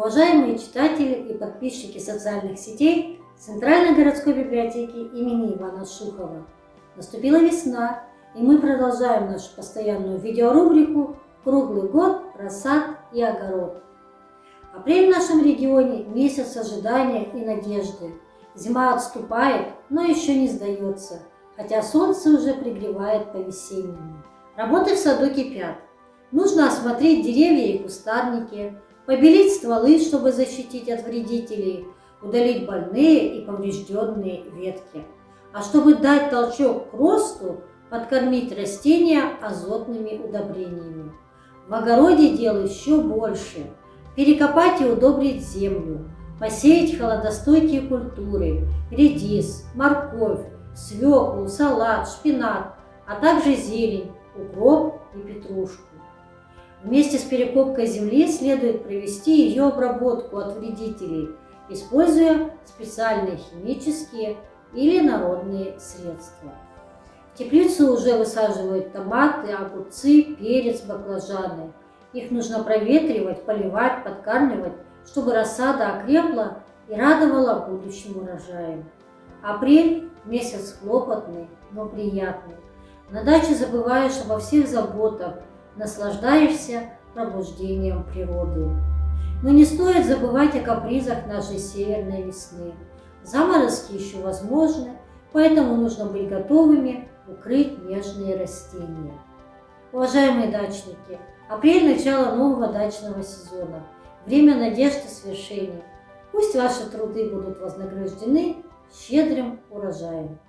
Уважаемые читатели и подписчики социальных сетей Центральной городской библиотеки имени Ивана Шухова. Наступила весна, и мы продолжаем нашу постоянную видеорубрику «Круглый год. Рассад и огород». Апрель в нашем регионе – месяц ожидания и надежды. Зима отступает, но еще не сдается, хотя солнце уже пригревает по-весеннему. Работы в саду кипят. Нужно осмотреть деревья и кустарники, побелить стволы, чтобы защитить от вредителей, удалить больные и поврежденные ветки. А чтобы дать толчок к росту, подкормить растения азотными удобрениями. В огороде дел еще больше. Перекопать и удобрить землю, посеять холодостойкие культуры, редис, морковь, свеклу, салат, шпинат, а также зелень, укроп и петрушку. Вместе с перекопкой земли следует провести ее обработку от вредителей, используя специальные химические или народные средства. В теплицу уже высаживают томаты, огурцы, перец, баклажаны. Их нужно проветривать, поливать, подкармливать, чтобы рассада окрепла и радовала будущим урожаем. Апрель – месяц хлопотный, но приятный. На даче забываешь обо всех заботах, наслаждаешься пробуждением природы. Но не стоит забывать о капризах нашей северной весны. Заморозки еще возможны, поэтому нужно быть готовыми укрыть нежные растения. Уважаемые дачники, апрель – начало нового дачного сезона, время надежд и свершений. Пусть ваши труды будут вознаграждены щедрым урожаем.